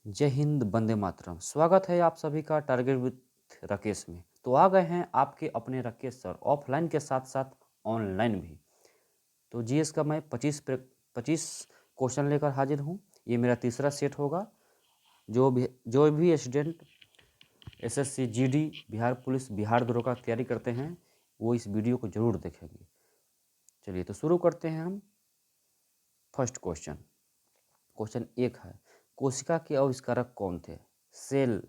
जय हिंद, वंदे मातरम। स्वागत है आप सभी का टारगेट विथ राकेश में। तो आ गए हैं आपके अपने राकेश सर, ऑफलाइन के साथ साथ ऑनलाइन भी। तो जीएस का मैं 25 क्वेश्चन लेकर हाजिर हूँ। ये मेरा तीसरा सेट होगा। जो भी student SSC GD, Bihar police, Bihar दरोगा की तैयारी करते हैं वो इस वीडियो को जरूर देखेंगे। चलिए तो शुरू करते हैं हम। फर्स्ट क्वेश्चन, क्वेश्चन 1 है, कोशिका के आविष्कारक कौन थे? सेल,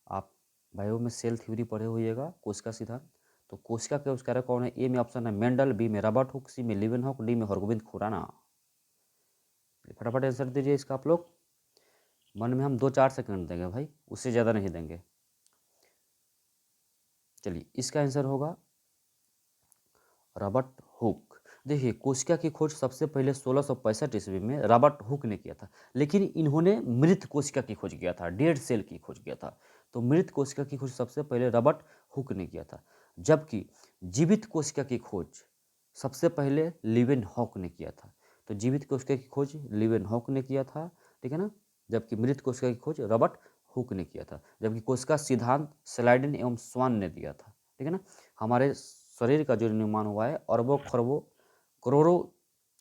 आप बायो में सेल थ्योरी पढ़े होइएगा, कोशिका सिद्धांत। तो कोशिका के आविष्कारक कौन है? ए में ऑप्शन है मेंडल, बी में रॉबर्ट हुक, सी में लीवेनहॉक, डी में हरगोबिंद खुराना। फटाफट आंसर दीजिए इसका आप लोग। मन में हम 2-4 सेकंड देंगे भाई, उससे ज़्यादा नहीं देंगे। चलिए इसका आंसर होगा रॉबर्ट हुक। देखिए कोशिका की खोज सबसे पहले 1665 ईस्वी में रॉबर्ट हुक ने किया था, लेकिन इन्होंने मृत कोशिका की खोज किया था, डेड सेल की खोज किया था। तो मृत कोशिका की खोज सबसे पहले रॉबर्ट हुक ने किया था, जबकि जीवित कोशिका की खोज सबसे पहले लीवेनहॉक ने किया था। तो जीवित कोशिका की खोज लीवेनहॉक ने किया था, ठीक है ना, जबकि मृत कोशिका की खोज रॉबर्ट हुक ने किया था। जबकि कोशिका सिद्धांत स्लाइडन एवं स्वान ने दिया था, ठीक है ना। हमारे शरीर का जो निर्माण हुआ है अरबों खरबों करोड़ों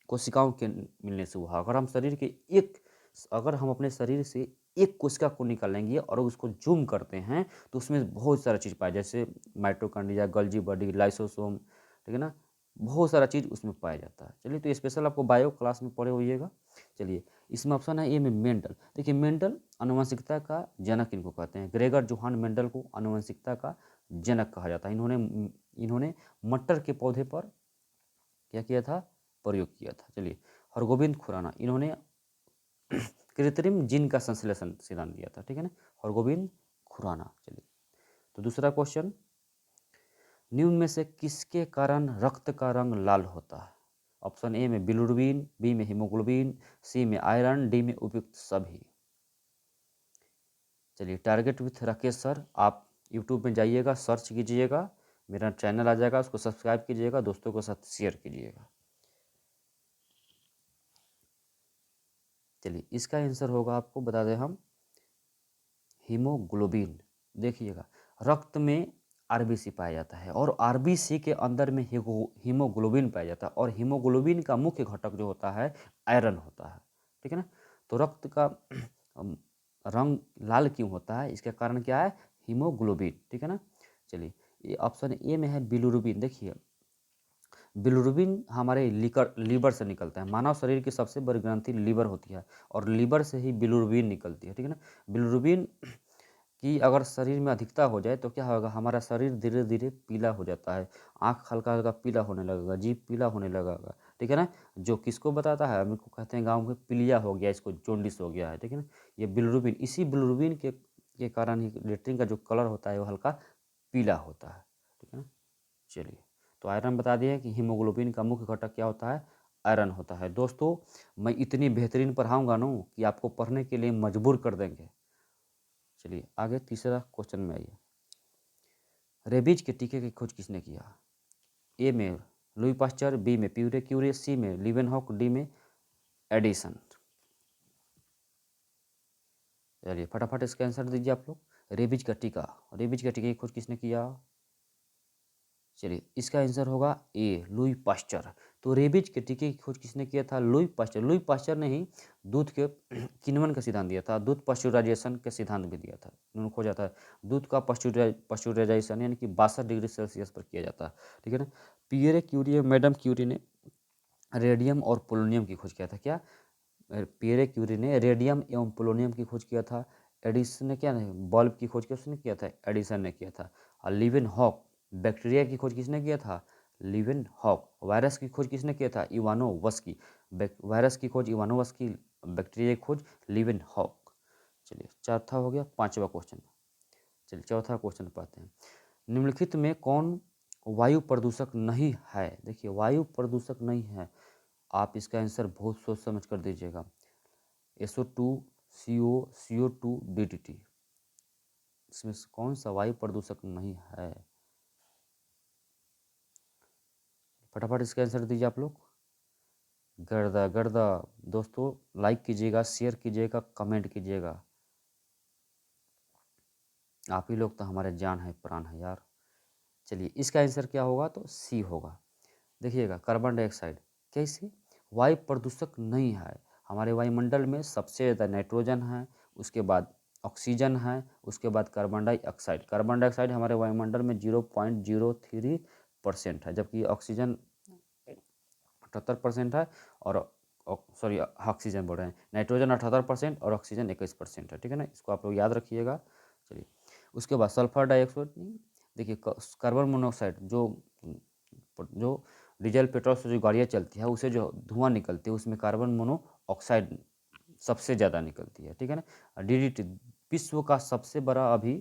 कोशिकाओं के मिलने से हुआ। अगर हम अपने शरीर से एक कोशिका को निकालेंगे और उसको जूम करते हैं तो उसमें बहुत सारा चीज़ पाया, जैसे माइटोकॉन्ड्रिया, गोल्गी बॉडी, लाइसोसोम, ठीक है ना, बहुत सारा चीज़ उसमें पाया जाता है। चलिए तो स्पेशल आपको बायो क्लास में पढ़े होइएगा। चलिए इसमें ऑप्शन है ए में मेंडल। देखिए मेंडल आनुवंशिकता का जनक इनको कहते हैं। ग्रेगर जोहान मेंडल को आनुवंशिकता का जनक कहा जाता है। इन्होंने मटर के पौधे पर क्या किया था? प्रयोग किया था। चलिए हरगोविंद खुराना, इन्होंने कृत्रिम जीन का संश्लेषण सिद्धांत दिया था, ठीक है ना, हरगोविंद खुराना। चलिए तो दूसरा क्वेश्चन, निम्न में से किसके कारण रक्त का रंग लाल होता है? ऑप्शन ए में बिलिरुबिन, बी में हीमोग्लोबिन, सी में आयरन, डी में उपयुक्त सभी। चलिए टारगेट विथ राकेश सर, आप यूट्यूब में जाइएगा, सर्च कीजिएगा, मेरा चैनल आ जाएगा, उसको सब्सक्राइब कीजिएगा, दोस्तों के साथ शेयर कीजिएगा। चलिए इसका आंसर होगा, आपको बता दें हम, हीमोग्लोबिन। देखिएगा रक्त में आरबीसी पाया जाता है और आरबीसी के अंदर में हीमोग्लोबिन पाया जाता है, और हीमोग्लोबिन का मुख्य घटक जो होता है आयरन होता है, ठीक है ना। तो रक्त का रंग लाल क्यों होता है? इसका कारण क्या है? हीमोग्लोबिन, ठीक है ना। चलिए ये ऑप्शन ए में है बिलिरुबिन। देखिए बिलिरुबिन हमारे लीवर से निकलता है। मानव शरीर की सबसे बड़ी ग्रंथि लीवर होती है और लीवर से ही बिलिरुबिन निकलती है, ठीक है ना। बिलिरुबिन की अगर शरीर में अधिकता हो जाए तो क्या होगा? हमारा शरीर धीरे धीरे पीला हो जाता है, आँख हल्का हल्का पीला होने लगेगा, जीभ पीला होने लगेगा, ठीक है ना। जो किसको बताता है? हम को कहते हैं गाँव में पीलिया हो गया, इसको जॉन्डिस हो गया है, ठीक है ना। ये बिलिरुबिन, इसी बिलिरुबिन के कारण ही लेट्रिन का जो कलर होता है वो हल्का पीला होता है, ठीक है ना। चलिए तो आयरन बता दिए कि हीमोग्लोबिन का मुख्य घटक क्या होता है? आयरन होता है। दोस्तों मैं इतनी बेहतरीन पढ़ाऊंगा ना कि आपको पढ़ने के लिए मजबूर कर देंगे। चलिए आगे तीसरा क्वेश्चन में आइए। रेबीज के टीके की खोज किसने किया? ए में लुई पास्चर, बी में प्यूरे क्यूरे, सी में लीवेनहॉक, डी में एडिसन। चलिए फटाफट इसका आंसर दीजिए आप लोग। रेबीज का टीके की खोज किसने किया? चलिए इसका आंसर होगा ए, लुई पास्चर। तो रेबीज के टीके की खोज किसने किया था? Louis Pasteur. लुई पास्चर ने ही दूध के किण्वन का सिद्धांत दिया था, दूध पश्चुराइजेशन के सिद्धांत भी दिया था। उन्होंने खोजा था दूध का पश्चुराइजेशन यानी कि 62 डिग्री सेल्सियस पर किया जाता है, ठीक है ना। पियरे क्यूरी, मैडम क्यूरी ने रेडियम और पोलोनियम की खोज किया था। क्या? पियरे क्यूरी ने रेडियम एवं पोलोनियम की खोज किया था। एडिसन ने क्या नहीं, बल्ब की खोज किसने किया था? एडिसन ने किया था। और लिविन हॉक, बैक्टीरिया की खोज किसने किया था? Living hoc. वायरस की खोज किसने किया था? इवानोवस्की। वायरस की खोज इवानोवस्की, बैक्टीरिया की खोज लिविन हॉक। चलिए चौथा हो गया, पांचवा क्वेश्चन। चलिए चौथा क्वेश्चन पाते हैं। निम्नलिखित में कौन वायु प्रदूषक नहीं है? देखिए वायु प्रदूषक नहीं है, आप इसका आंसर बहुत सोच समझ कर दीजिएगा। SO2, CO, CO2, DDT, इसमें से कौन सा वायु प्रदूषक नहीं है? फटाफट इसका आंसर दीजिए आप लोग। गर्दा गर्दा। दोस्तों लाइक कीजिएगा, शेयर कीजिएगा, कमेंट कीजिएगा। आप ही लोग तो हमारे जान है, प्राण है यार। चलिए इसका आंसर क्या होगा, तो सी होगा। देखिएगा कार्बन डाइऑक्साइड कैसे वायु प्रदूषक नहीं है। हमारे वायुमंडल में सबसे ज़्यादा नाइट्रोजन है, उसके बाद ऑक्सीजन है, उसके बाद कार्बन डाइऑक्साइड। कार्बन डाइऑक्साइड हमारे वायुमंडल में 0.03% है, जबकि ऑक्सीजन 78% है। और सॉरी ऑक्सीजन बोल रहे हैं, नाइट्रोजन 78% और ऑक्सीजन 21% है। ठीक है ना, इसको आप लोग याद रखिएगा। चलिए उसके बाद सल्फर डाइऑक्साइड। देखिए कार्बन मोनोऑक्साइड जो डीजल पेट्रोल से जो गाड़ियाँ चलती है उसे जो धुआं निकलती है उसमें कार्बन मोनोऑक्साइड सबसे ज़्यादा निकलती है। ठीक है ना। डीडीटी विश्व का सबसे बड़ा अभी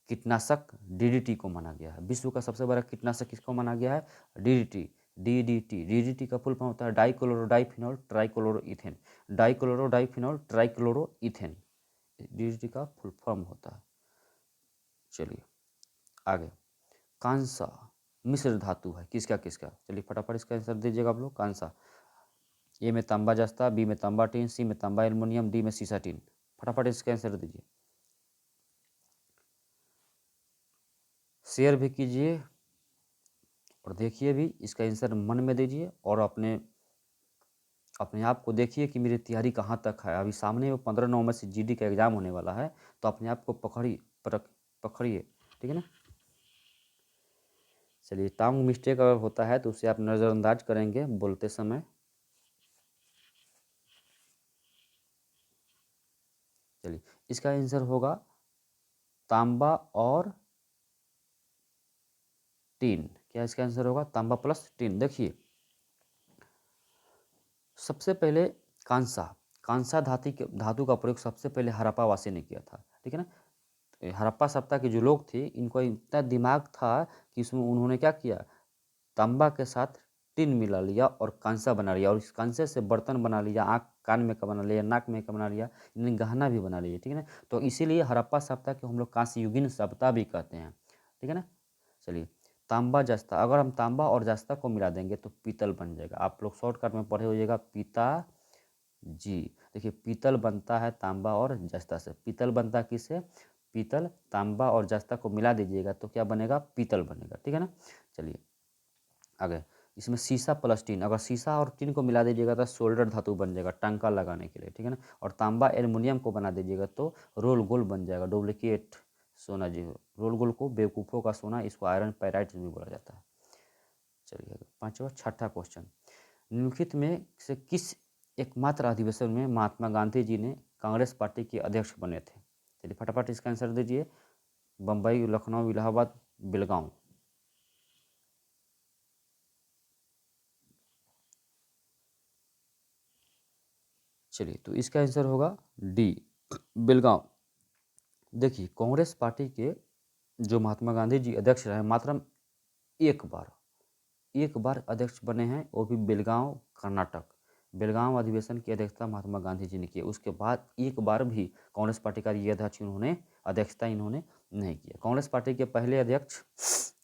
कीटनाशक डीडीटी को माना गया है। विश्व का सबसे बड़ा कीटनाशक किसको माना गया है, डीडीटी। डीडीटी का फुल फॉर्म होता है डाइक्लोरोडाइफिनॉल ट्राइक्लोरोइथेन। डाइक्लोरोडाइफिनॉल ट्राइक्लोरोइथेन डीडीटी का फुल फॉर्म होता है। चलिए आगे, कांसा मिश्र धातु है किसका किसका। चलिए फटाफट इसका आंसर दीजिएगा आप लोग। कांसा, ए में तांबा जस्ता, बी में तांबा टीन, सी में तांबा एल्युमिनियम, डी में सीसा टीन। फटाफट इसका आंसर दीजिए, शेयर भी कीजिए और देखिए भी। इसका आंसर मन में दीजिए और अपने अपने आप को देखिए कि मेरी तैयारी कहाँ तक है। अभी सामने में 15 नवंबर से जीडी का एग्ज़ाम होने वाला है, तो अपने आप को पकड़िए। ठीक है ना। चलिए टांग मिस्टेक अगर होता है तो उसे आप नज़रअंदाज करेंगे बोलते समय। चलिए इसका आंसर होगा तांबा और टीन। क्या इसका आंसर होगा, तांबा प्लस टीन। देखिए सबसे पहले कांसा कांसा धातु का प्रयोग सबसे पहले हड़प्पावासी ने किया था। ठीक है ना। हड़प्पा सभ्यता के जो लोग थे इनको इतना दिमाग था कि इसमें उन्होंने क्या किया, तांबा के साथ टिन मिला लिया और कांसा बना लिया, और इस कांसे से बर्तन बना लिया, आँख कान में का बना लिया, नाक में का बना लिया, इन्हें गहना भी बना लिया। ठीक है ना। तो इसीलिए हड़प्पा सभ्यता को हम लोग कांस्य युगीन सभ्यता भी कहते हैं। ठीक है ना। चलिए तांबा जस्ता, अगर हम तांबा और जस्ता को मिला देंगे तो पीतल बन जाएगा। आप लोग शॉर्टकट में पढ़े होइएगा पीता जी। देखिए पीतल बनता है तांबा और जस्ता से। पीतल बनता किससे, पीतल तांबा और जस्ता को मिला दीजिएगा तो क्या बनेगा, पीतल बनेगा। ठीक है ना। चलिए आगे, इसमें सीसा प्लस टीन, अगर सीसा और टीन को मिला दीजिएगा तो सोल्डर धातु बन जाएगा टांका लगाने के लिए। ठीक है ना। और तांबा एल्युमिनियम को बना दीजिएगा तो रोल गोल बन जाएगा, डुप्लीकेट सोना जी। रोल गोल को बेवकूफ़ों का सोना, इसको आयरन पैराइट भी बोला जाता है। चलिए पांचवा छठा क्वेश्चन, निम्नलिखित में से किस एकमात्र अधिवेशन में महात्मा गांधी जी ने कांग्रेस पार्टी के अध्यक्ष बने थे। चलिए फटाफट इसका आंसर दीजिए, बम्बई, लखनऊ, इलाहाबाद, बेलगांव। चलिए तो इसका आंसर होगा डी, बेलगांव। देखिए कांग्रेस पार्टी के जो महात्मा गांधी जी अध्यक्ष रहे मात्र एक बार, एक बार अध्यक्ष बने हैं, वो भी बेलगांव कर्नाटक। बेलगांव अधिवेशन की अध्यक्षता महात्मा गांधी जी ने की। उसके बाद एक बार भी कांग्रेस पार्टी का ये अध्यक्षता इन्होंने नहीं किया। कांग्रेस पार्टी के पहले अध्यक्ष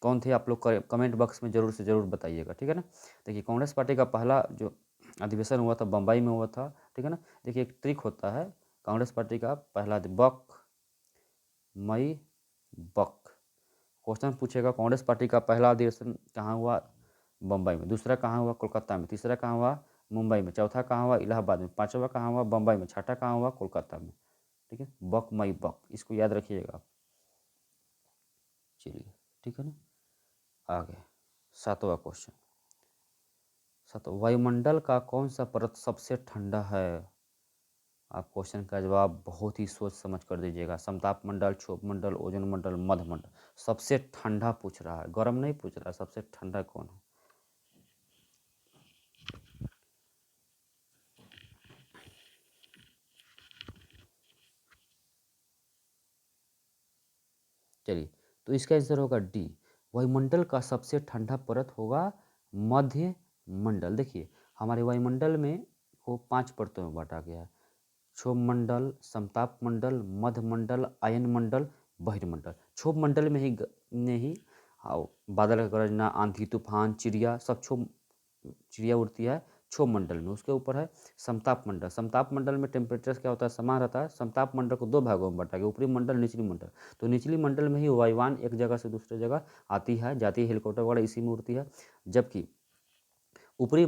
कौन थे, आप लोग कमेंट बॉक्स में जरूर से ज़रूर बताइएगा। ठीक है ना। देखिए कांग्रेस पार्टी का पहला जो अधिवेशन हुआ था बम्बई में हुआ था। ठीक है ना। देखिए एक ट्रिक होता है, कांग्रेस पार्टी का पहला बक मई बक क्वेश्चन पूछेगा, कांग्रेस पार्टी का पहला अधिवेशन कहाँ हुआ, बम्बई में। दूसरा कहाँ हुआ, कोलकाता में। तीसरा कहाँ हुआ, मुंबई में। चौथा कहाँ हुआ, इलाहाबाद में। पांचवा कहाँ हुआ, बम्बई में। छठा कहाँ हुआ, कोलकाता में। ठीक है, बक मई बक, इसको याद रखिएगा। चलिए ठीक है ना। आगे सातवां क्वेश्चन, वायुमंडल का कौन सा परत सबसे ठंडा है। आप क्वेश्चन का जवाब बहुत ही सोच समझ कर दीजिएगा। समताप मंडल, क्षोभ मंडल, ओजोन मंडल, मध्य मंडल। सबसे ठंडा पूछ रहा है, गर्म नहीं पूछ रहा है, सबसे ठंडा कौन है। चलिए तो इसका आंसर होगा डी, वायुमंडल का सबसे ठंडा परत होगा मध्य मंडल। देखिए हमारे वायुमंडल में को 5 परतों में बांटा गया है, क्षोभ मंडल, समताप मंडल, मध्य मंडल, आयन मंडल, बहिर्मंडल। क्षोभ मंडल में ही बादल का गरजना, आंधी तूफान, चिड़िया सब क्षोभ, चिड़िया उड़ती है क्षोभ मंडल में, उसके ऊपर है समताप मंडल। समताप मंडल में टेम्परेचर क्या होता है, समान रहता है। समताप मंडल को दो भागों में बांटा गया, ऊपरी मंडल, निचली मंडल। तो निचली मंडल में ही वायुयान एक जगह से दूसरे जगह आती है, जाती है, हेलीकॉप्टर वगैरह इसी में उड़ती है। जबकि ऊपरी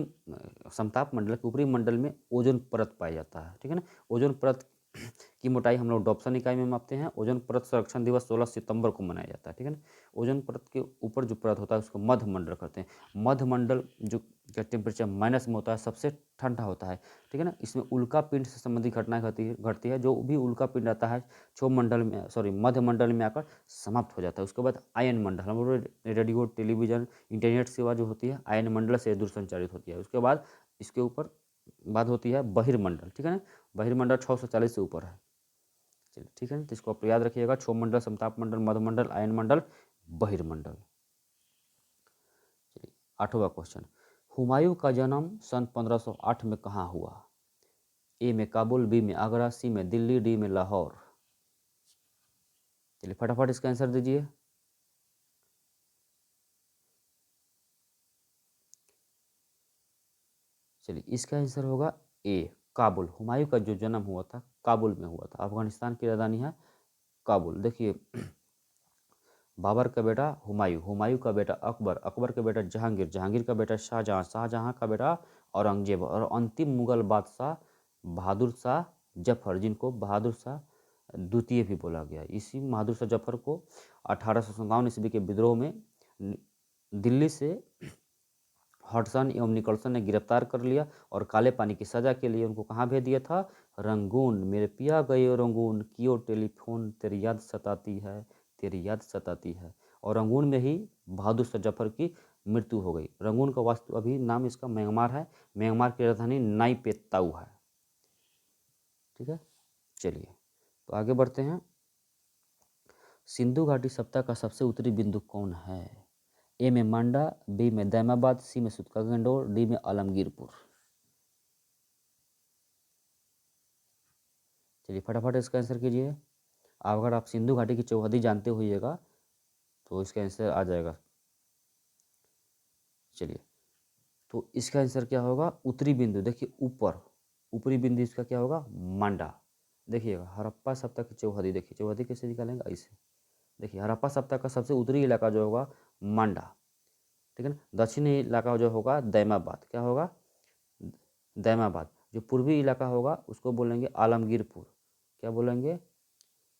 समताप मंडल के ऊपरी मंडल में ओजोन परत पाया जाता है, ठीक है ना। ओजोन परत की मोटाई हम लोग डॉप्सन इकाई में मापते हैं। ओजोन परत संरक्षण दिवस 16 सितंबर को मनाया जाता है, ठीक है ना। ओजोन परत के ऊपर जो परत होता है उसको मध्य मंडल कहते हैं। मध्य मंडल जो का टेम्परेचर माइनस में होता है, सबसे ठंडा होता है, ठीक है ना। इसमें उल्का पिंड से संबंधित घटनाएं घटती है। जो भी उल्का पिंड आता है क्षोभ मंडल में, सॉरी, मध्य मंडल में आकर समाप्त हो जाता है। उसके बाद आयन मंडल, हम लोग रेडियो, टेलीविजन, इंटरनेट सेवा जो होती है आयन मंडल से दूर संचारित होती है। उसके बाद इसके ऊपर बात होती है बहिर्मंडल, ठीक है ना। बहिर्मंडल 640 से ऊपर है। चलिए, ठीक है ना। तो इसको आप याद रखिएगा, क्षोभ मंडल, समताप मंडल, मध्यमंडल, आयन मंडल, बहिर्मंडल। चलिए, 8वां क्वेश्चन, हुमायूं का जन्म सन 1508 में कहाँ हुआ? ए में काबुल, बी में आगरा, सी में दिल्ली, डी में लाहौर। चलिए फटाफट इसका आंसर दीजिए। चलिए, इसका आंसर होगा ए, काबुल। हुमायूं का जो जन्म हुआ था काबुल में हुआ था। अफगानिस्तान की राजधानी है काबुल। देखिए, बाबर का बेटा हुमायूं, हुमायूं का बेटा अकबर, अकबर का बेटा जहांगीर, जहांगीर का बेटा शाहजहां, शाहजहां का बेटा औरंगजेब, और अंतिम मुगल बादशाह बहादुर शाह जफर, जिनको बहादुर शाह द्वितीय भी बोला गया। इसी बहादुर शाह जफर को 1857 ईस्वी के विद्रोह में दिल्ली से हडसन एवं निकलसन ने गिरफ्तार कर लिया और काले पानी की सजा के लिए उनको कहाँ भेज दिया था? रंगून। मेरे पिया गए रंगून, कियो टेलीफोन, तेरी याद सताती है, तेरी याद सताती है। और रंगून में ही बहादुर शाह जफर की मृत्यु हो गई। रंगून का वास्तु अभी नाम इसका म्यांमार है। म्यांमार की राजधानी नाईपेताऊ है, ठीक है। चलिए, तो आगे बढ़ते हैं। सिंधु घाटी सप्ताह का सबसे उत्तरी बिंदु कौन है? ए में मांडा, बी में दैमाबाद, सी में सुतका गंडोर, डी में आलमगीरपुर। चलिए फटाफट इसका आंसर कीजिए। अगर आप सिंधु घाटी की चौहदी जानते होइएगा तो इसका आंसर आ जाएगा। चलिए, तो इसका आंसर क्या होगा? उत्तरी बिंदु। देखिए ऊपर, ऊपरी बिंदु इसका क्या होगा? मांडा। देखिएगा, हड़प्पा सप्ताह की चौहदी, देखिए चौहदी कैसे निकालेंगे? ऐसे देखिए, हड़प्पा सप्ताह का सबसे उत्तरी इलाका जो होगा मांडा, ठीक है ना। दक्षिणी इलाका जो होगा दैमाबाद, क्या होगा? दैमाबाद। जो पूर्वी इलाका होगा उसको बोलेंगे आलमगीरपुर। क्या बोलेंगे?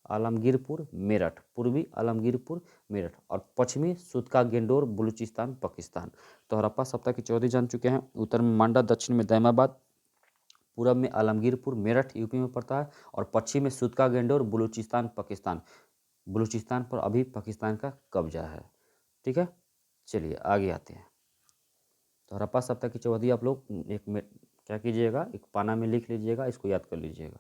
आलमगीरपुर मेरठ। पूर्वी आलमगीरपुर मेरठ। और पश्चिमी सुतका गेंडोर बलूचिस्तान पाकिस्तान। तो हड़प्पा सप्ताह की चौधरी जान चुके हैं। उत्तर में मांडा, दक्षिण में दैमाबाद, पूरब में आलमगीरपुर मेरठ यूपी में पड़ता है, और पश्चिम में सुतका गेंडोर बलूचिस्तान पाकिस्तान। बलूचिस्तान पर अभी पाकिस्तान का कब्जा है, ठीक है। चलिए आगे आते हैं। तो हड़प्पा सप्ताह की चौहदी आप लोग एक में क्या कीजिएगा, एक पाना में लिख लीजिएगा, इसको याद कर लीजिएगा।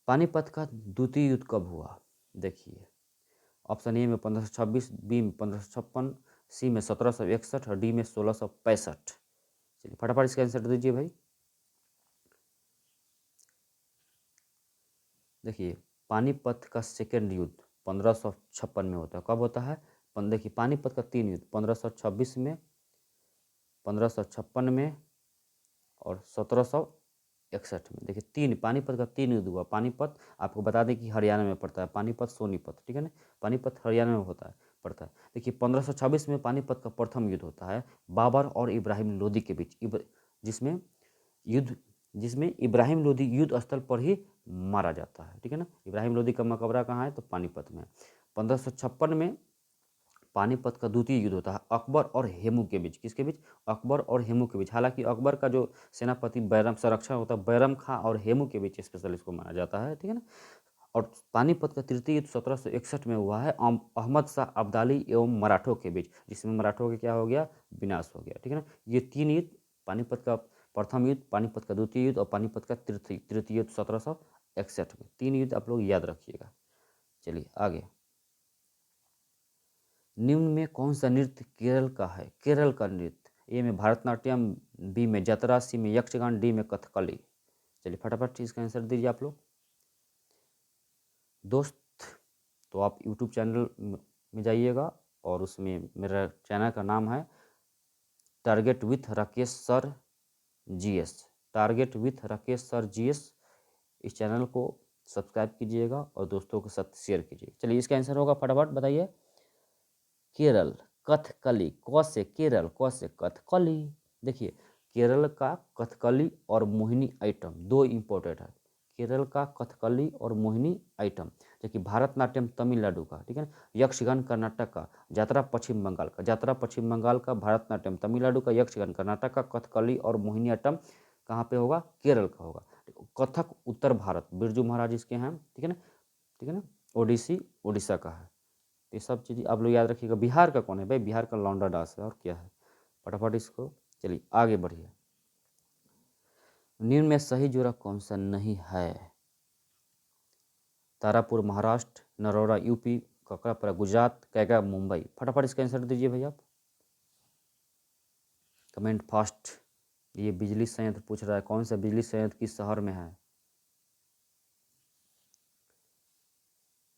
पानीपत का द्वितीय युद्ध कब हुआ? देखिए, ऑप्शन ए में 1526, बी में 1556, सी में 1761 और डी में 1665। चलिए फटाफट इसका आंसर दीजिए भाई। देखिए, पानीपत का सेकेंड युद्ध 1556 में होता है। कब होता है? देखिए, पानीपत का तीन युद्ध 1526 में, 1556 में और 1761 में। देखिए, तीन पानीपत का तीन युद्ध हुआ। पानीपत आपको बता दें कि हरियाणा में पड़ता है, पानीपत सोनीपत, ठीक है ना। पानीपत हरियाणा में होता है, पड़ता है। देखिए, 1526 में पानीपत का प्रथम युद्ध होता है बाबर और इब्राहिम लोदी के बीच, जिसमें युद्ध जिसमें इब्राहिम लोदी युद्ध स्थल पर ही मारा जाता है, ठीक है ना। इब्राहिम लोदी का मकबरा कहाँ है? तो पानीपत में। 1556 में पानीपत का द्वितीय युद्ध होता है अकबर और हेमू के बीच। किसके बीच? अकबर और हेमू के बीच। हालांकि अकबर का जो सेनापति बैरम संरक्षण होता है, बैरम खां और हेमू के बीच स्पेशल इसको माना जाता है, ठीक है ना। और पानीपत का तृतीय युद्ध 1761 में हुआ है अहमद शाह अब्दाली एवं मराठों के बीच, जिसमें मराठों का क्या हो गया? विनाश हो गया, ठीक है ना। ये तीन युद्ध, पानीपत का प्रथम युद्ध, पानीपत का द्वितीय युद्ध और पानीपत का तृतीय युद्ध 1761 में, तीन युद्ध आप लोग याद रखिएगा। चलिए आगे। निम्न में कौन सा नृत्य केरल का है? केरल का नृत्य। ए में भारतनाट्यम, बी में जतरा, सी में यक्षगान, डी में कथकली। चलिए फटाफट इसका आंसर दीजिए आप लोग। दोस्त, तो आप यूट्यूब चैनल में जाइएगा और उसमें मेरा चैनल का नाम है target with Rakesh sir GS, target with Rakesh sir GS. इस चैनल को सब्सक्राइब कीजिएगा और दोस्तों के साथ शेयर कीजिए। चलिए इसका आंसर होगा, फटाफट बताइए। केरल, कथकली, क से केरल, क से कथकली। देखिए केरल का कथकली और मोहिनी आइटम दो इम्पोर्टेंट है। केरल का कथकली और मोहिनी आइटम, देखिए भारतनाट्यम तमिलनाडु का, ठीक है ना, यक्षगान कर्नाटक का, यात्रा पश्चिम बंगाल का, यात्रा पश्चिम बंगाल का, भारतनाट्यम तमिलनाडु का, यक्षगान कर्नाटक का, कथकली और मोहिनी आइटम कहाँ पे होगा, केरल का होगा। कथक उत्तर भारत, बिरजू महाराज इसके हैं, ठीक है ना, ठीक है ना। ओडिसी उड़ीसा का है। ये सब चीज़ आप लोग याद रखिएगा। बिहार का कौन है भाई, बिहार का लौंडा दास है, और क्या है, फटाफट इसको। चलिए आगे बढ़िए। निम्न में सही जोड़ा कौन सा नहीं है। तारापुर महाराष्ट्र, नरोरा यूपी, ककड़ापुरा गुजरात, कैगा मुंबई। फटाफट इसका आंसर दीजिए भैया आप, कमेंट फास्ट। ये बिजली संयंत्र पूछ रहा है, कौन सा बिजली संयंत्र किस शहर में है।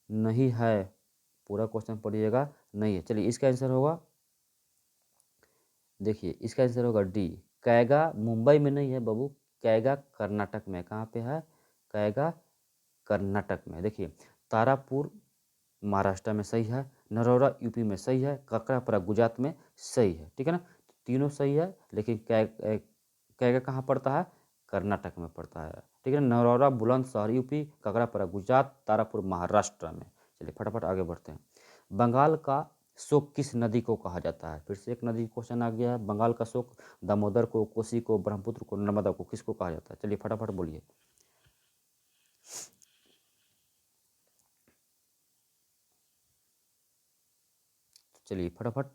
नहीं है, पूरा क्वेश्चन पढ़िएगा, नहीं है। चलिए इसका आंसर होगा, देखिए इसका आंसर होगा डी, कैगा मुंबई में नहीं है बाबू, कैगा कर्नाटक में। कहाँ पे है, कैगा कर्नाटक में। देखिए तारापुर महाराष्ट्र में सही है, नरोरा यूपी में सही है, ककड़ापुरा गुजरात में सही है, ठीक है ना। तीनों सही है, लेकिन कैगा कहाँ पड़ता है, कर्नाटक में पड़ता है, ठीक है ना। नरोरा बुलंदशहर यूपी, ककड़ापुरा गुजरात, तारापुर महाराष्ट्र में। चलिए फटाफट आगे बढ़ते हैं। बंगाल का शोक किस नदी को कहा जाता है। फिर से एक नदी क्वेश्चन आ गया है। बंगाल का शोक दामोदर को, कोसी को, ब्रह्मपुत्र को, नर्मदा को, किसको कहा जाता है। चलिए फटाफट बोलिए। चलिए फटाफट,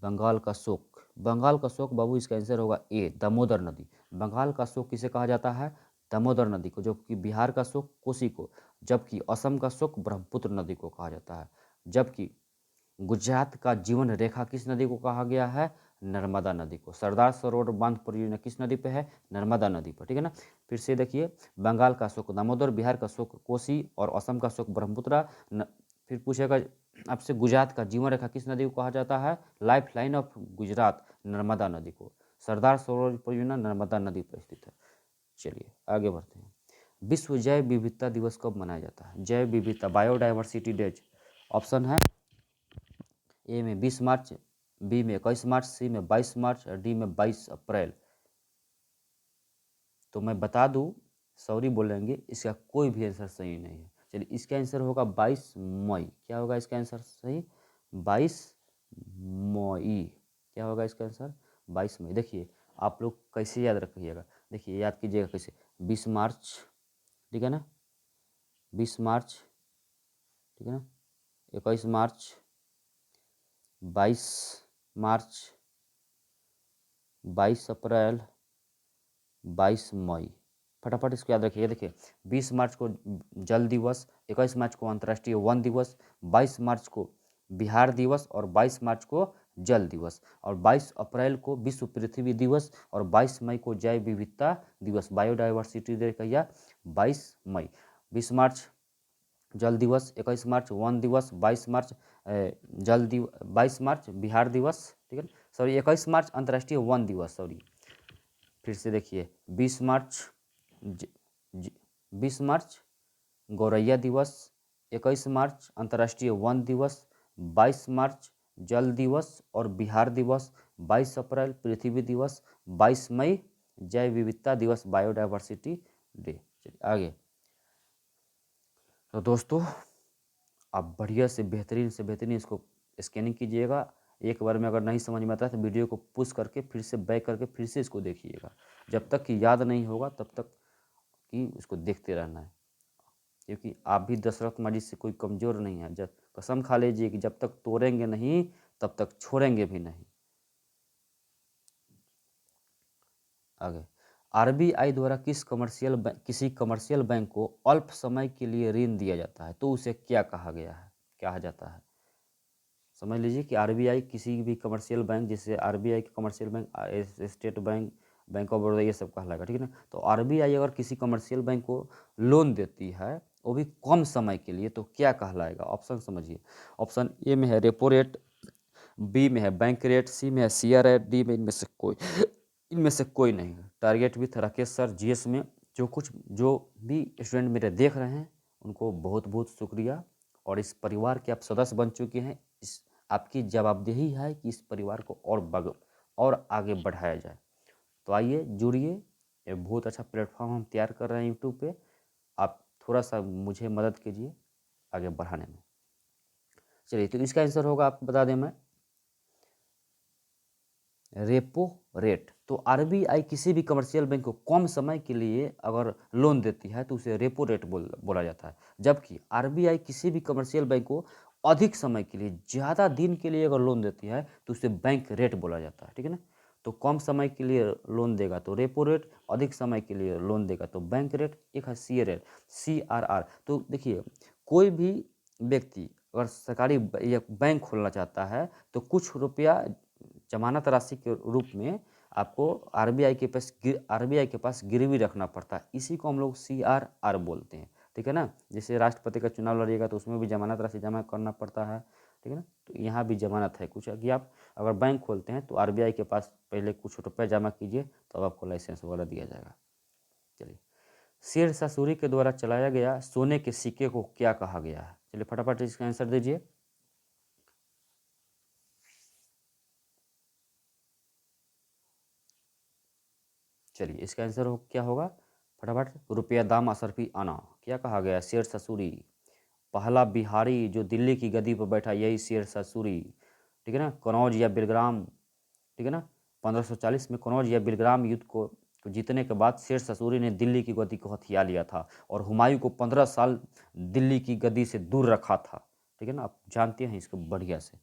बंगाल का शोक, बंगाल का शोक बाबू, इसका आंसर होगा ए, दामोदर नदी। बंगाल का शोक किसे कहा जाता है, दामोदर नदी को। जबकि बिहार का शोक कोसी को, जबकि असम का शोक ब्रह्मपुत्र नदी को कहा जाता है। जबकि गुजरात का जीवन रेखा किस नदी को कहा गया है, नर्मदा नदी को। सरदार सरोवर बांध परियोजना किस नदी पे है, नर्मदा नदी पर, ठीक है ना। फिर से देखिए, बंगाल का शोक दामोदर, बिहार का शोक कोसी और असम का शोक ब्रह्मपुत्र। फिर पूछेगा आपसे, गुजरात का जीवन रेखा किस नदी को कहा जाता है, life line of Gujarat, Narmada नदी को। सरदार सरोवर परियोजना नर्मदा नदी पर स्थित है। चलिए आगे बढ़ते हैं। विश्व जैव विविधता दिवस कब मनाया जाता है, जैव विविधता, बायोडाइवर्सिटी डेज। ऑप्शन है, ए में 20 मार्च, बी में 21 मार्च, सी में 22 मार्च और डी में 22 अप्रैल। तो मैं बता दूं, सॉरी बोलेंगे, इसका कोई भी आंसर सही नहीं है। चलिए इसका आंसर होगा 22 मई। क्या होगा इसका आंसर सही, 22 मई। क्या होगा इसका आंसर, 22 मई। देखिए आप लोग कैसे याद रखिएगा, देखिए याद कीजिएगा कैसे, 20 मार्च, ठीक है ना, 20 मार्च, ठीक है ना, 21 मार्च, 22 मार्च, 22 अप्रैल, 22 मई। फटाफट इसको याद रखिए। देखिए 20 मार्च को जल दिवस, 21 मार्च को अंतर्राष्ट्रीय वन दिवस, 22 मार्च को बिहार दिवस और 22 मार्च को जल दिवस, और 22 अप्रैल को विश्व पृथ्वी दिवस और 22 मई को जैव विविधता दिवस, बायोडाइवर्सिटी डे कहिया, 22 मई। 20 मार्च जल दिवस, 21 मार्च वन दिवस, 22 मार्च जल दिवस, 22 मार्च बिहार दिवस, ठीक है, सॉरी 21 मार्च अंतर्राष्ट्रीय वन दिवस, सॉरी। फिर से देखिए 20 मार्च 20 मार्च गौरैया दिवस, 21 मार्च अंतर्राष्ट्रीय वन दिवस, 22 मार्च जल दिवस और बिहार दिवस, 22 अप्रैल पृथ्वी दिवस, 22 मई जैव विविधता दिवस, बायोडाइवर्सिटी डे। चलिए आगे। तो दोस्तों आप बढ़िया से बेहतरीन इसको स्कैनिंग कीजिएगा। एक बार में अगर नहीं समझ में आता है तो वीडियो को पुश करके फिर से बैक करके फिर से इसको देखिएगा। जब तक कि याद नहीं होगा तब तक कि इसको देखते रहना है, क्योंकि आप भी दशरथ माजी से कोई कमज़ोर नहीं है। जब कसम खा लीजिए कि जब तक तोड़ेंगे नहीं तब तक छोड़ेंगे भी नहीं। आगे, आरबीआई द्वारा किसी कमर्शियल बैंक को अल्प समय के लिए ऋण दिया जाता है तो उसे क्या कहा गया है, कहा जाता है। समझ लीजिए कि आरबीआई किसी भी कमर्शियल बैंक, जैसे आरबीआई के commercial bank, state bank, bank of Baroda, ये सब कहलाएगा, ठीक है ना। तो आरबीआई अगर किसी कमर्शियल बैंक को लोन देती है वो भी कम समय के लिए, तो क्या कहलाएगा। ऑप्शन समझिए। ऑप्शन ए में है रेपो रेट, बी में है बैंक रेट, सी में है सीआर रेट, डी में इनमें से कोई इनमें से कोई नहीं है। Target with Rakesh sir GS में जो भी स्टूडेंट मेरे देख रहे हैं उनको बहुत बहुत शुक्रिया, और इस परिवार के आप सदस्य बन चुके हैं। इस आपकी जवाबदेही है कि इस परिवार को और आगे बढ़ाया जाए। तो आइए जुड़िए, ये बहुत अच्छा प्लेटफॉर्म हम तैयार कर रहे हैं यूट्यूब पे। आप थोड़ा सा मुझे मदद कीजिए आगे बढ़ाने में। चलिए, तो इसका आंसर होगा, आपको बता दें मैं, रेपो रेट। तो आरबीआई किसी भी कमर्शियल बैंक को कम समय के लिए अगर लोन देती है तो उसे रेपो रेट बोला जाता है। जबकि आरबीआई किसी भी कमर्शियल बैंक को अधिक समय के लिए, ज़्यादा दिन के लिए अगर लोन देती है तो उसे बैंक रेट बोला जाता है। ठीक है ना। तो कम समय के लिए लोन देगा तो रेपो रेट, अधिक समय के लिए लोन देगा तो बैंक रेट, एक है सी रेट, CRR। तो देखिए, कोई भी व्यक्ति अगर सरकारी या बैंक खोलना चाहता है तो कुछ रुपया जमानत राशि के रूप में आपको आरबीआई के पास गिरवी रखना पड़ता है। इसी को हम लोग CRR बोलते हैं। ठीक है ना। जैसे राष्ट्रपति का चुनाव लड़िएगा तो उसमें भी जमानत राशि जमा करना पड़ता है। ठीक है ना। तो यहाँ भी जमानत है कुछ कि आप अगर बैंक खोलते हैं तो आरबीआई के पास पहले कुछ रुपये जमा कीजिए तो आपको लाइसेंस वगैरह दिया जाएगा। चलिए, शेरशाह सूरी के द्वारा चलाया गया सोने के सिक्के को क्या कहा गया है? चलिए फटाफट इसका आंसर दीजिए। चलिए, इसका आंसर क्या होगा? फटाफट, रुपया दाम अशरफी आना। क्या कहा गया? शेरशाह सूरी। पहला बिहारी जो दिल्ली की गद्दी पर बैठा यही शेरशाह सूरी। ठीक है ना। कनौज या बिलग्राम, ठीक है ना, 1540 में कनौज या बिलग्राम युद्ध को जीतने के बाद शेरशाह सूरी ने दिल्ली की गद्दी को हथिया लिया था और हुमायूं को 15 साल दिल्ली की गद्दी से दूर रखा था। ठीक है ना। आप जानते हैं इसको बढ़िया से।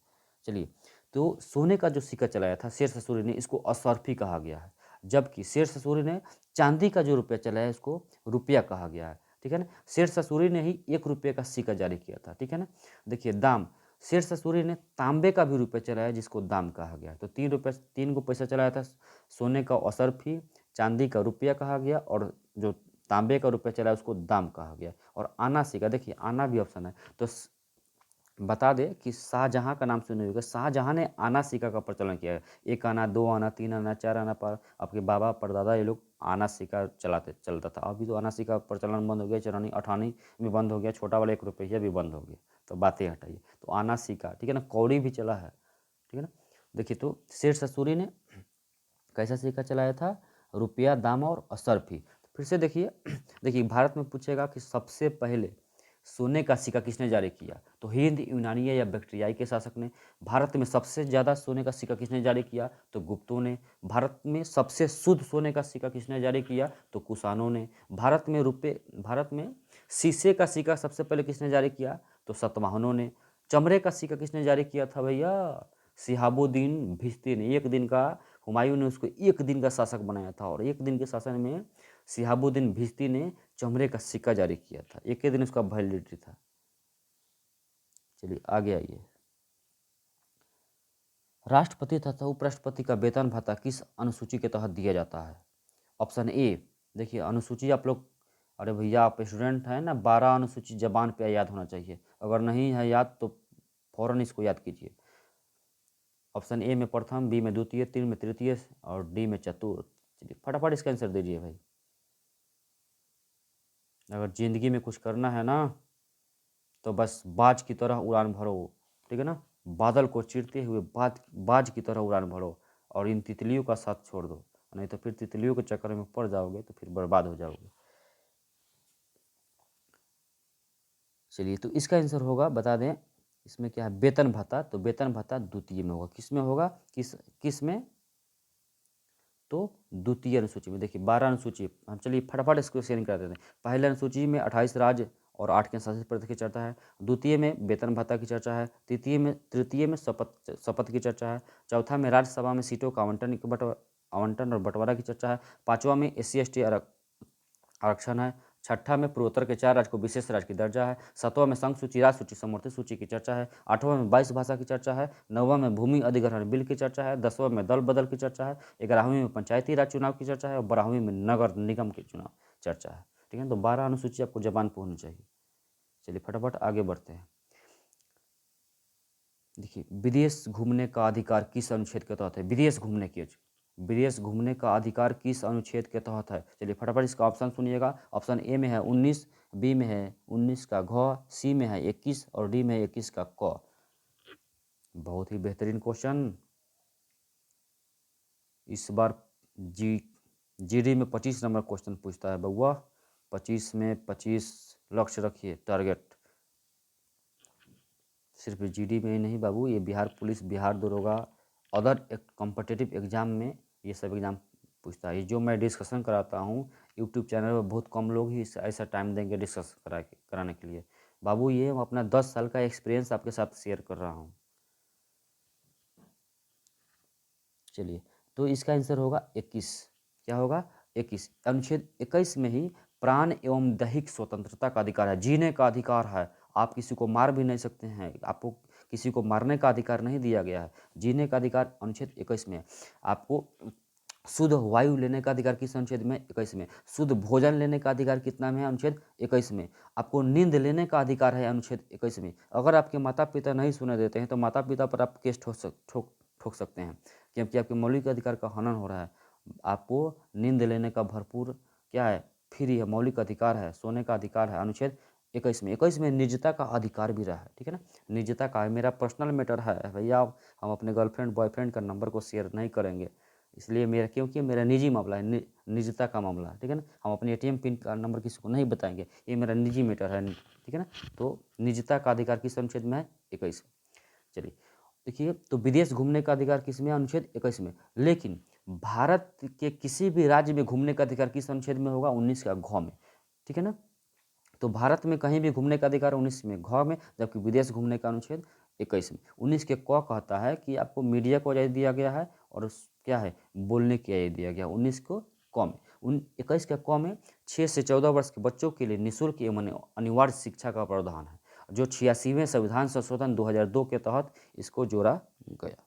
चलिए, तो सोने का जो सिक्का चलाया था शेरशाह सूरी ने, इसको असरफी कहा गया है। जबकि शेरशाह सूरी ने चांदी का जो रुपया चलाया इसको रुपया कहा गया है। ठीक है ना। शेरशाह सूरी ने ही 1 रुपये का सिक्का जारी किया था। ठीक है ना। देखिए, दाम, शेरशाह सूरी ने तांबे का भी रुपया चलाया जिसको दाम कहा गया। तो 3 रुपये, 3 गो पैसा चलाया था। सोने का असरफी, चांदी का रुपया कहा गया, और जो तांबे का रुपया चलाया उसको दाम कहा गया। और आना सिक्का, देखिए आना भी ऑप्शन है। तो बता दें कि शाहजहां का नाम सुने होगा। शाहजहां ने आना सिक्का का प्रचलन किया है। 1 आना, 2 आना, 3 आना, 4 आना पर आपके बाबा परदादा ये लोग आना सिक्का चलता था। अभी तो आना सिक्का प्रचलन बंद हो गया, चरानी अठानी भी बंद हो गया, छोटा वाला 1 रुपया भी बंद हो गया। तो बातें हटाइए। तो आना सिक्का, ठीक है ना, कौड़ी भी चला है। ठीक है ना। देखिए, तो शेरशाह सूरी ने कैसा सिक्का चलाया था? रुपया, दाम और असरफी। फिर से देखिए देखिए, भारत में पूछेगा कि सबसे पहले सोने का सिक्का किसने जारी किया? तो हिंद, यूनानिया या बैक्ट्रियाई के शासक ने। भारत में सबसे ज़्यादा सोने का सिक्का किसने जारी किया? तो गुप्तों ने। भारत में सबसे शुद्ध सोने का सिक्का किसने जारी किया? तो कुषाणों ने। भारत में शीशे का सिक्का सबसे पहले किसने जारी किया? तो सातवाहनों ने। चमड़े का सिक्का किसने जारी किया था भैया? शिहाबुद्दीन भिश्ती ने। एक दिन का, हुमायूं ने उसको 1 दिन का शासक बनाया था, और 1 दिन के शासन में शिहाबुद्दीन भिश्ती ने चमड़े का सिक्का जारी किया था। एक ही दिन उसका वैलिडिटी था। चलिए आगे आइए। राष्ट्रपति तथा उपराष्ट्रपति का वेतन भत्ता किस अनुसूची के तहत दिया जाता है? ऑप्शन ए, देखिए अनुसूची आप लोग, अरे भैया आप स्टूडेंट हैं ना, 12 अनुसूची जबान पे याद होना चाहिए। अगर नहीं है याद तो फौरन इसको याद कीजिए। ऑप्शन ए में प्रथम, बी में द्वितीय, 3 में तृतीय और डी में चतुर्थ। चलिए फटाफट इसका आंसर दीजिए भाई। अगर ज़िंदगी में कुछ करना है ना तो बस बाज की तरह उड़ान भरो। ठीक है ना। बादल को चीरते हुए बाज की तरह उड़ान भरो, और इन तितलियों का साथ छोड़ दो, नहीं तो फिर तितलियों के चक्कर में पड़ जाओगे तो फिर बर्बाद हो जाओगे। चलिए, तो इसका आंसर होगा, बता दें, इसमें क्या है? वेतन भत्ता। तो वेतन भत्ता द्वितीय में होगा। किस में होगा? किस में? तो द्वितीय अनुसूची में। देखिए 12 अनुसूची, हम चलिए फटाफट इसको शेयरिंग कर देते हैं। पहले अनुसूची में 28 राज्य और 8 केंद्र शासित प्रदेश की चर्चा है। द्वितीय में वेतन भत्ता की चर्चा है। तृतीय में शपथ की चर्चा है। चौथा में राज्यसभा में सीटों का आवंटन और बंटवारा की चर्चा है। पांचवा में SC ST आरक्षण है। छठा में पूर्वोत्तर के 4 राज्य को विशेष राज्य की दर्जा है। सातवां में संघ सूची, राज्य सूची, समवर्ती सूची की चर्चा है। आठवां में 22 भाषा की चर्चा है। नौवां में भूमि अधिग्रहण बिल की चर्चा है। 10वां में दल बदल की चर्चा है। 11वीं में पंचायती राज चुनाव की चर्चा है। और 12वीं में नगर निगम के चुनाव चर्चा है। ठीक है। तो 12 अनुसूची आपको जबान पर होनी चाहिए। चलिए फटाफट आगे बढ़ते हैं। देखिए, विदेश घूमने का अधिकार किस अनुच्छेद के तहत है? विदेश घूमने की विदेश घूमने का अधिकार किस अनुच्छेद के तहत है? चलिए फटाफट इसका ऑप्शन सुनिएगा। ऑप्शन ए में है 19, बी में है 19 का घ, सी में है 21 और डी में है 21 का क। बहुत ही बेहतरीन क्वेश्चन। इस बार जीडी में 25 नंबर क्वेश्चन पूछता है बउआ। 25 में 25 लक्ष्य रखिए, टारगेट। सिर्फ जीडी में ही नहीं बाबू, ये बिहार पुलिस, बिहार दरोगा, अदर कॉम्पिटिटिव एग्जाम में ये सब एग्जाम पूछता है। ये जो मैं डिस्कशन कराता हूँ यूट्यूब चैनल पर, बहुत कम लोग ही ऐसा टाइम देंगे डिस्कस कराने के लिए। बाबू ये मैं अपना 10 साल का एक्सपीरियंस आपके साथ शेयर कर रहा हूँ। चलिए, तो इसका आंसर होगा 21। क्या होगा? 21। अनुच्छेद 21 में ही प्राण एवं दैहिक स्वतंत्रता का अधिकार है, जीने का अधिकार है। आप किसी को मार भी नहीं सकते हैं, आपको किसी को मारने का अधिकार नहीं दिया गया है। जीने का अधिकार अनुच्छेद 21 में है। आपको शुद्ध वायु लेने का अधिकार किस अनुच्छेद में? 21 में। शुद्ध भोजन लेने का अधिकार कितना में है? अनुच्छेद 21 में। आपको नींद लेने का अधिकार है अनुच्छेद 21 में। अगर आपके माता पिता नहीं सुने देते हैं तो माता पिता पर आप केस ठोक सकते हैं, क्योंकि आपके मौलिक अधिकार का हनन हो रहा है। आपको नींद लेने का भरपूर क्या है? फ्री है, मौलिक अधिकार है, सोने का अधिकार है अनुच्छेद 21 में। 21 में निजता का अधिकार भी रहा है, ठीक है ना। निजता का, मेरा पर्सनल मैटर है भैया, हम अपने गर्लफ्रेंड बॉयफ्रेंड का नंबर को शेयर नहीं करेंगे, इसलिए मेरा, क्योंकि मेरा निजी मामला है, निजता का मामला है, ठीक है ना। हम अपनी एटीएम पिन का नंबर किसी को नहीं बताएंगे, ये मेरा निजी मैटर है, ठीक है ना। तो निजता का अधिकार किस अनुच्छेद में है? 21। चलिए देखिए, तो विदेश घूमने का अधिकार किस में? अनुच्छेद 21 में। लेकिन भारत के किसी भी राज्य में घूमने का अधिकार किस अनुच्छेद में होगा? 19 का घ में, ठीक है ना। तो भारत में कहीं भी घूमने का अधिकार 19 में घ में, जबकि विदेश घूमने का अनुच्छेद 21 में। 19 के क कहता है कि आपको मीडिया को आज़ादी दिया गया है और क्या है? बोलने की आज़ादी दिया गया। 19 को क में। 21 के क में 6 से 14 वर्ष के बच्चों के लिए निःशुल्क एवं अनिवार्य शिक्षा का प्रावधान है, जो 86वें संविधान संशोधन 2002 के तहत इसको जोड़ा गया।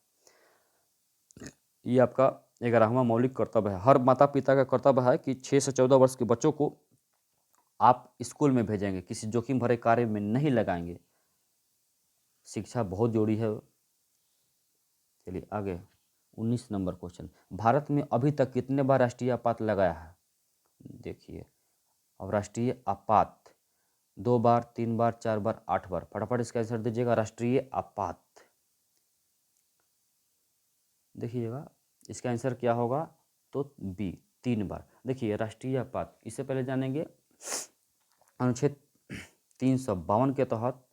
ये आपका 11वां मौलिक कर्तव्य है। हर माता पिता का कर्तव्य है कि 6 से 14 वर्ष के बच्चों को आप स्कूल में भेजेंगे, किसी जोखिम भरे कार्य में नहीं लगाएंगे। शिक्षा बहुत जरूरी है। चलिए आगे, 19 नंबर क्वेश्चन। भारत में अभी तक कितने बार राष्ट्रीय आपात लगाया है? देखिए, अब राष्ट्रीय आपात 2 बार, 3 बार, 4 बार, 8 बार। फटाफट इसका आंसर दीजिएगा। राष्ट्रीय आपात, देखिएगा इसका आंसर क्या होगा? तो बी, 3 बार। देखिए राष्ट्रीय आपात, इससे पहले जानेंगे अनुच्छेद 352 के तहत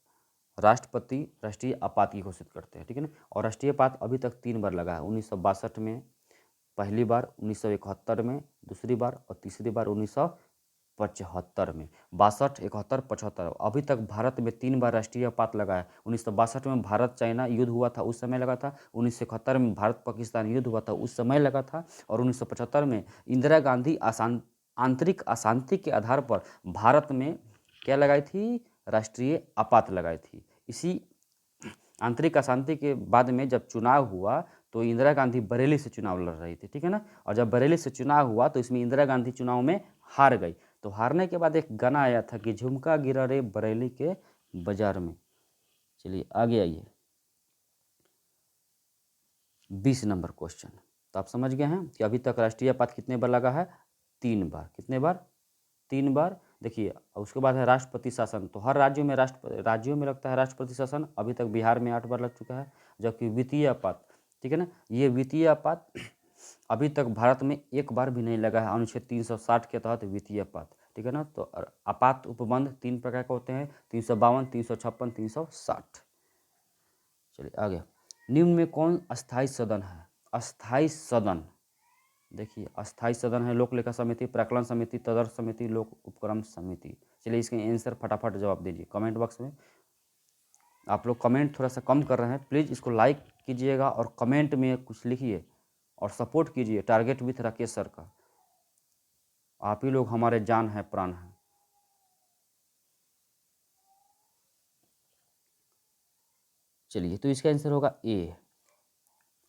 राष्ट्रपति राष्ट्रीय आपात की घोषित करते हैं, ठीक है ना। और राष्ट्रीय आपात अभी तक 3 बार लगा है। 1962 में पहली बार, 1971 में दूसरी बार और तीसरी बार 1975 में। 62, 71, 75, अभी तक भारत में 3 बार राष्ट्रीय आपात लगा है। 1962 में भारत चाइना युद्ध हुआ था, उस समय लगा था। 1971 में भारत पाकिस्तान युद्ध हुआ था, उस समय लगा था। और 1975 में इंदिरा गांधी आंतरिक अशांति के आधार पर भारत में क्या लगाई थी? राष्ट्रीय आपात लगाई थी। इसी आंतरिक अशांति के बाद में जब चुनाव हुआ तो इंदिरा गांधी बरेली से चुनाव लड़ रही थी, ठीक है ना। और जब बरेली से चुनाव हुआ तो इसमें इंदिरा गांधी चुनाव में हार गई। तो हारने के बाद एक गाना आया था कि झुमका गिरा रे बरेली के बाजार में। चलिए आगे आइए, 20 नंबर क्वेश्चन। तो आप समझ गए हैं कि अभी तक राष्ट्रीय आपात कितने बार लगा है? 3 बार। कितने बार? 3 बार। देखिए उसके बाद है राष्ट्रपति शासन। तो हर राज्यों में लगता है राष्ट्रपति शासन। अभी तक बिहार में 8 बार लग चुका है। जबकि वित्तीय आपात, ठीक है ना, ये वित्तीय आपात अभी तक भारत में एक बार भी नहीं लगा है, अनुच्छेद 360 के तहत वित्तीय आपात, ठीक है ना। तो आपात उपबंध 3 प्रकार के होते हैं, 352, 356, 360। चलिए आगे, निम्न में कौन अस्थायी सदन है? अस्थायी सदन, देखिए अस्थायी सदन है लोक लेखा समिति, प्राक्कलन समिति, तदर्थ समिति, लोक उपक्रम समिति। चलिए इसके आंसर फटाफट जवाब दीजिए कमेंट बॉक्स में। आप लोग कमेंट थोड़ा सा कम कर रहे हैं, प्लीज़ इसको लाइक कीजिएगा और कमेंट में कुछ लिखिए और सपोर्ट कीजिए टारगेट विथ राकेश सर का। आप ही लोग हमारे जान है, प्राण है। चलिए तो इसका आंसर होगा ए,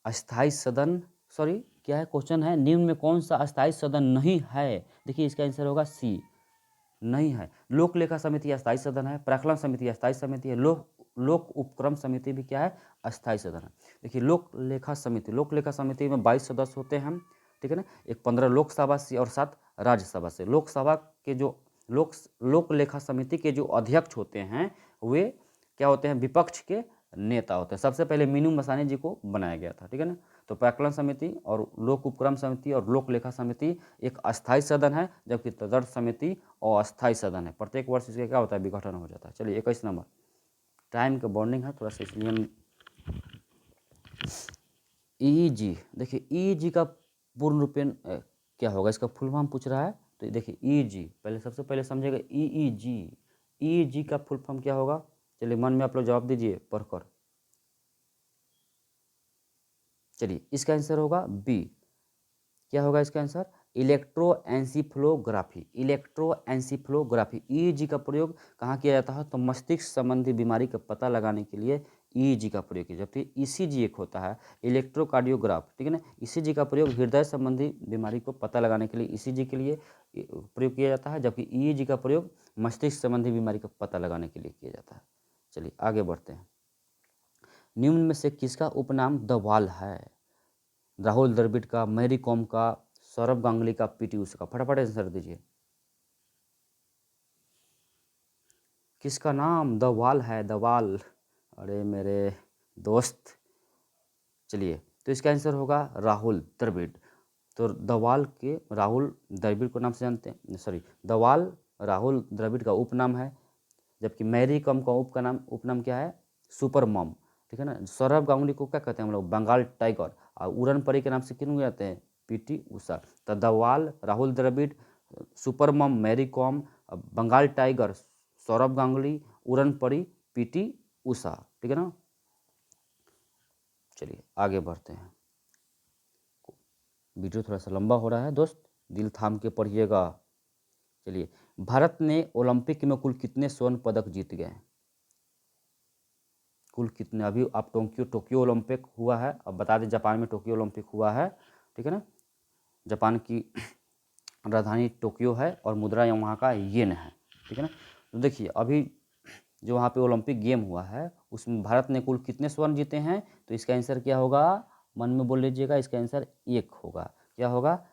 अस्थायी सदन। सॉरी, क्या है क्वेश्चन है, निम्न में कौन सा अस्थायी सदन नहीं है? देखिए इसका आंसर होगा सी, नहीं है। लोक लेखा समिति अस्थायी सदन है, प्राक्कलन समिति अस्थायी समिति है, लोक उपक्रम समिति भी क्या है? अस्थायी सदन है। देखिए लोक लेखा समिति में 22 सदस्य होते हैं ठीक है ना। एक 15 लोकसभा से और 7 राज्यसभा से। लोकसभा के जो लोक लेखा समिति के जो अध्यक्ष होते हैं वे क्या होते हैं, विपक्ष के नेता होते हैं। सबसे पहले मीनू मसानी जी को बनाया गया था, ठीक है ना। तो प्राक्कलन समिति और लोक उपक्रम समिति और लोक लेखा समिति एक अस्थायी सदन है, जबकि तदर्थ समिति अस्थायी सदन है। प्रत्येक वर्ष इसका क्या होता है, विघटन हो जाता है। चलिए 21 नंबर, टाइम का बॉन्डिंग है थोड़ा सा इसलिए हम ईईजी। देखिए ईईजी का पूर्ण रूपेण क्या होगा, इसका फुल फॉर्म पूछ रहा है। तो देखिए ईईजी पहले सबसे पहले समझेगा, ईईजी, ईईजी का फुल फॉर्म क्या होगा। चलिए मन में आप लोग जवाब दीजिए पढ़कर। चलिए इसका आंसर होगा बी। क्या होगा इसका आंसर, इलेक्ट्रोएंसिफ्लोग्राफी। इलेक्ट्रोएंसिफ्लोग्राफी ईईजी का प्रयोग कहाँ किया जाता है, तो मस्तिष्क संबंधी बीमारी का पता लगाने के लिए ईईजी का प्रयोग किया। जबकि ईसीजी एक होता है, इलेक्ट्रोकार्डियोग्राफ, ठीक है ना। ईसीजी का प्रयोग हृदय संबंधी बीमारी को पता लगाने के लिए ईसीजी के लिए प्रयोग किया जाता है, जबकि ईईजी का प्रयोग मस्तिष्क संबंधी बीमारी का पता लगाने के लिए किया जाता है। चलिए आगे बढ़ते हैं। निम्न में से किसका उपनाम द वॉल है। राहुल द्रविड़ का, मैरी कॉम का, सौरभ गांगुली का, पीटी उषा का। फटाफट आंसर दीजिए। किसका नाम द वॉल है, द वॉल। अरे मेरे दोस्त, चलिए तो इसका आंसर होगा राहुल द्रविड़। तो द वॉल के राहुल द्रविड़ को नाम से जानते हैं, sorry the wall Rahul Dravid का उपनाम है। जबकि मैरी कॉम का उपनाम क्या है, सुपर मॉम, ठीक है ना। सौरभ गांगुली को क्या कहते हैं हम लोग, बंगाल टाइगर। और उड़न परी के नाम से किन जाते हैं, पीटी उषा। तो the wall Rahul Dravid, super mom Mary Kom, Bengal tiger Sourav Ganguly, उड़न परी पीटी उषा, ठीक है ना। चलिए आगे बढ़ते हैं। वीडियो थोड़ा सा लंबा हो रहा है दोस्त, दिल थाम के पढ़िएगा। चलिए, भारत ने ओलंपिक में कुल कितने स्वर्ण पदक जीत गए, कुल कितने। अभी आप टोक्यो ओलंपिक हुआ है, अब बता दें जापान में टोक्यो ओलंपिक हुआ है, ठीक है ना। जापान की राजधानी टोक्यो है और मुद्रा वहाँ का येन है, ठीक है ना। तो देखिए अभी जो वहाँ पे ओलंपिक गेम हुआ है उसमें भारत ने कुल कितने स्वर्ण जीते हैं। तो इसका आंसर क्या होगा, मन में बोल लीजिएगा, इसका आंसर 1 होगा। क्या होगा,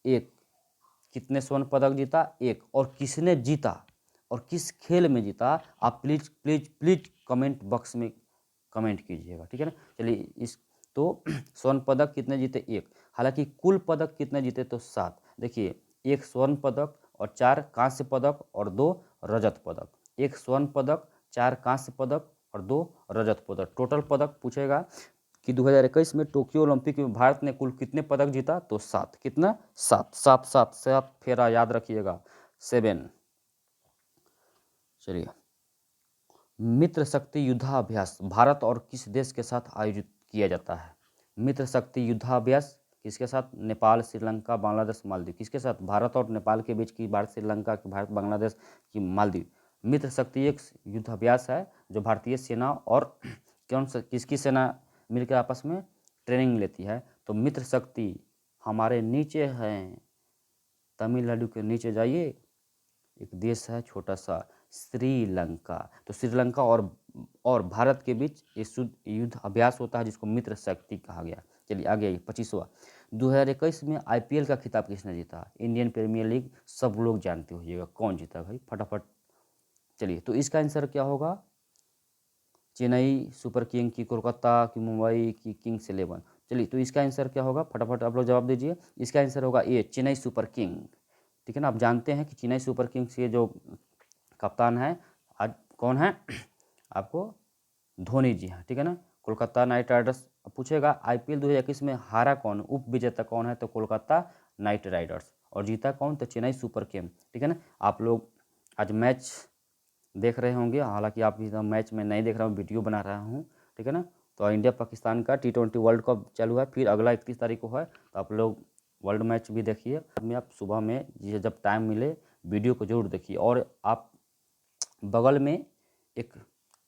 1। कितने स्वर्ण पदक जीता, 1। और किसने जीता और किस खेल में जीता, आप please please please comment box में कमेंट कीजिएगा, ठीक है ना। चलिए इस तो स्वर्ण पदक कितने जीते, 1। हालांकि कुल पदक कितने जीते, तो 7। देखिए 1 स्वर्ण पदक और 4 कांस्य पदक और 2 रजत पदक। 1 स्वर्ण पदक, 4 कांस्य पदक और 2 रजत पदक। टोटल पदक पूछेगा कि 2021 में टोक्यो ओलंपिक में भारत ने कुल कितने पदक जीता, तो 7। कितना, 7 7 7 7 फेरा याद रखिएगा, 7। चलिए, मित्र शक्ति युद्धाभ्यास भारत और किस देश के साथ आयोजित किया जाता है। मित्र शक्ति युद्धाभ्यास किसके साथ, नेपाल, श्रीलंका, बांग्लादेश, मालदीव। किसके साथ, भारत और नेपाल के बीच की, भारत श्रीलंका की, भारत बांग्लादेश की, मालदीव। मित्र शक्ति एक युद्धाभ्यास है जो भारतीय सेना और कौन सा किसकी सेना मिलकर आपस में ट्रेनिंग लेती है। तो मित्र शक्ति हमारे नीचे हैं, तमिलनाडु के नीचे जाइए, एक देश है छोटा सा, श्रीलंका। तो श्रीलंका और भारत के बीच युद्ध अभ्यास होता है जिसको मित्र शक्ति कहा गया। चलिए आगे आइए, 25वां। 2021 में आईपीएल का खिताब किसने जीता, इंडियन प्रीमियर लीग। सब लोग जानते होइएगा कौन जीता भाई, फटाफट। चलिए तो इसका आंसर क्या होगा, चेन्नई सुपर किंग की, कोलकाता की, मुंबई की, किंग्स 11। चलिए तो इसका आंसर क्या होगा, फटाफट आप लोग जवाब दीजिए। इसका आंसर होगा ए, चेन्नई सुपर किंग, ठीक है ना। आप जानते हैं कि चेन्नई सुपर किंग्स के जो कप्तान है आज कौन है, आपको धोनी जी हैं, ठीक है ना। कोलकाता नाइट राइडर्स पूछेगा आईपीएल 2021 में हारा कौन, उप विजेता कौन है, तो कोलकाता नाइट राइडर्स। और जीता कौन, तो चेन्नई सुपर किंग, ठीक है ना। आप लोग आज मैच देख रहे होंगे, हालांकि आप इस मैच में नहीं देख रहा हूँ, वीडियो बना रहा हूँ, ठीक है ना। तो इंडिया पाकिस्तान का T20 वर्ल्ड कप चालू है, फिर अगला 31 तारीख को है। तो आप लोग वर्ल्ड मैच भी देखिए, में आप सुबह में जब टाइम मिले वीडियो को जरूर देखिए। और आप बगल में एक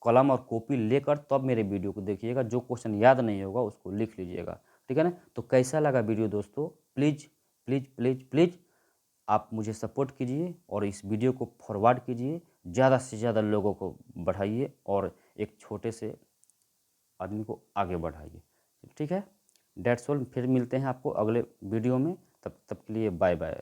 कलम और कॉपी लेकर तब मेरे वीडियो को देखिएगा, जो क्वेश्चन याद नहीं होगा उसको लिख लीजिएगा, ठीक है ना। तो कैसा लगा वीडियो दोस्तों, प्लीज़ प्लीज़ प्लीज़ प्लीज़ आप मुझे सपोर्ट कीजिए और इस वीडियो को फॉरवर्ड कीजिए, ज़्यादा से ज़्यादा लोगों को बढ़ाइए और एक छोटे से आदमी को आगे बढ़ाइए, ठीक है। डेट्स ऑल, फिर मिलते हैं आपको अगले वीडियो में, तब तब के लिए बाय बाय।